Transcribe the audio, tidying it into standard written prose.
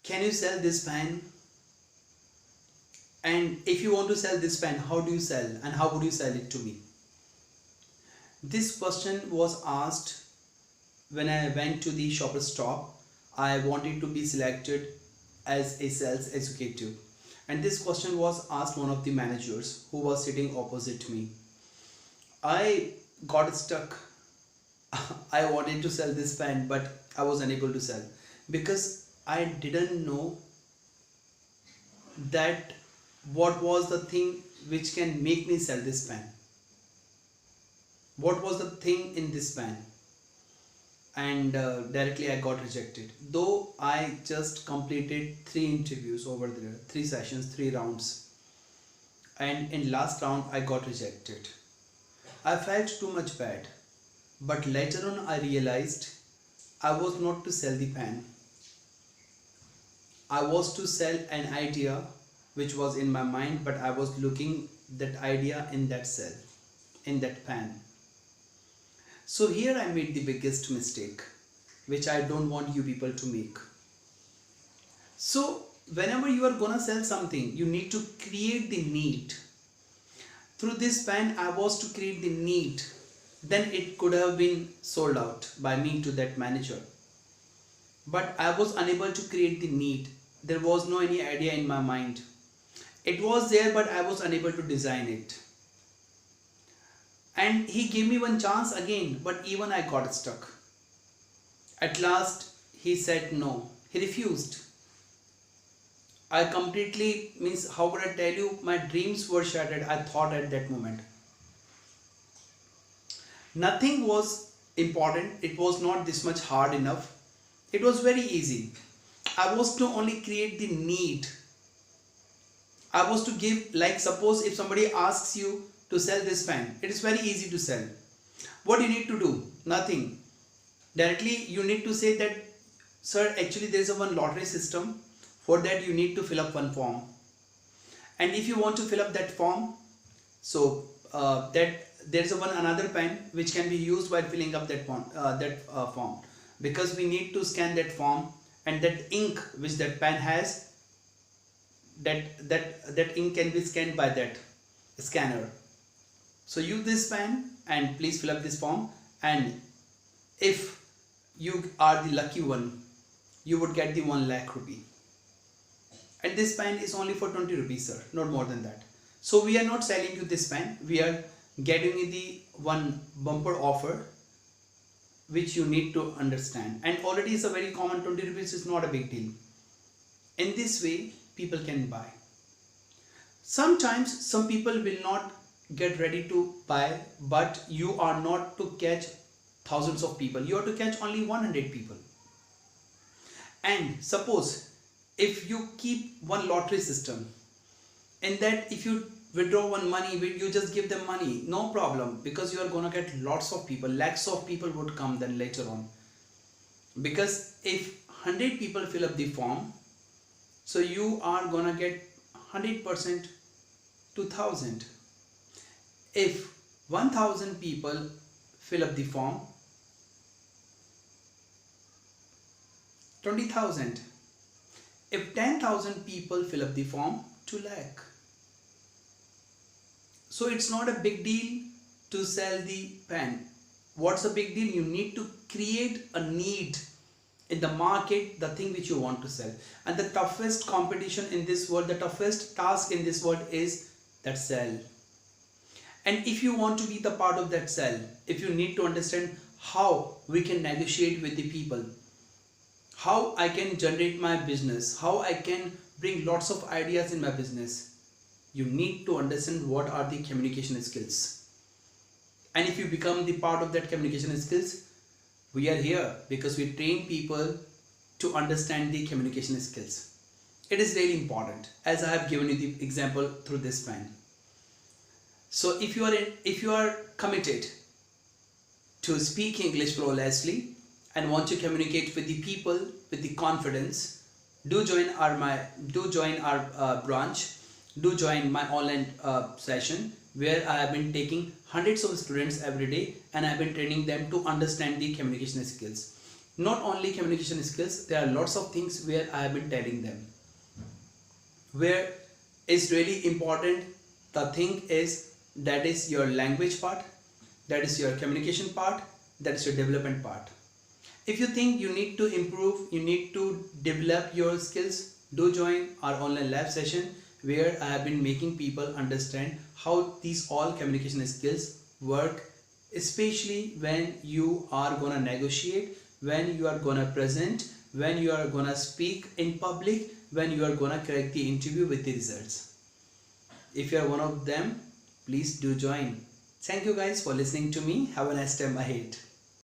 can you sell this pen? And if you want to sell this pen, how do you sell and how would you sell it to me? This question was asked when I went to the Shoppers Stop. I wanted to be selected as a sales executive, and this question was asked one of the managers who was sitting opposite me. I got stuck. I wanted to sell this pen, but I was unable to sell because I didn't know that what was the thing which can make me sell this pen. What was the thing in this pen? And directly I got rejected. Though I just completed 3 interviews over there, 3 sessions, 3 rounds, and in last round I got rejected. I felt too much bad, but later on I realized I was not to sell the pen. I was to sell an idea which was in my mind, but I was looking that idea in that cell, in that pen. So here I made the biggest mistake, which I don't want you people to make. So whenever you are gonna sell something, you need to create the need. Through this pen, I was to create the need. Then it could have been sold out by me to that manager. But I was unable to create the need. There was no any idea in my mind. It was there, but I was unable to design it. And he gave me one chance again, but even I got stuck. At last, he said no. He refused. I completely, means how would I tell you, my dreams were shattered, I thought at that moment. Nothing was important, it was not this much hard enough. It was very easy. I was to only create the need. I was to give, like suppose if somebody asks you to sell this pen, it is very easy to sell. What do you need to do? Nothing. Directly you need to say that, sir, actually there is a one lottery system. For that you need to fill up one form. And if you want to fill up that form, so that there is a one another pen which can be used while filling up that form. Because we need to scan that form, and that ink which that pen has, that ink can be scanned by that scanner. So use this pen and please fill up this form, and if you are the lucky one, you would get the 1 lakh rupee. And this pen is only for 20 rupees, sir, not more than that. So we are not selling you this pen, we are getting you the one bumper offer which you need to understand. And already is a very common 20 rupees is not a big deal. In this way, people can buy. Sometimes some people will not get ready to buy, but you are not to catch thousands of people. You are to catch only 100 people. And suppose if you keep one lottery system, in that if you withdraw one money, you just give them money, no problem, because you are gonna get lots of people, lakhs of people would come then later on. Because if 100 people fill up the form, so you are gonna get 100% 2000. If 1000 people fill up the form, 20,000. If 10,000 people fill up the form, 2 lakh. So it's not a big deal to sell the pen. What's a big deal? You need to create a need in the market, the thing which you want to sell. And the toughest competition in this world, the toughest task in this world is that sell. And if you want to be the part of that sell, if you need to understand how we can negotiate with the people, how I can generate my business, how I can bring lots of ideas in my business, you need to understand what are the communication skills. And if you become the part of that communication skills, we are here because we train people to understand the communication skills. It is really important, as I have given you the example through this pen. So if you are committed to speak English flawlessly and want to communicate with the people with the confidence, do join our branch, do join my online session where I have been taking hundreds of students every day and I have been training them to understand the communication skills. Not only communication skills, there are lots of things where I have been telling them. Where is really important, the thing is that is your language part, that is your communication part, that is your development part. If you think you need to improve, you need to develop your skills, do join our online live session where I have been making people understand how these all communication skills work, especially when you are gonna negotiate, when you are gonna present, when you are gonna speak in public, when you are gonna correct the interview with the results. If you are one of them, please do join. Thank you guys for listening to me. Have a nice time ahead.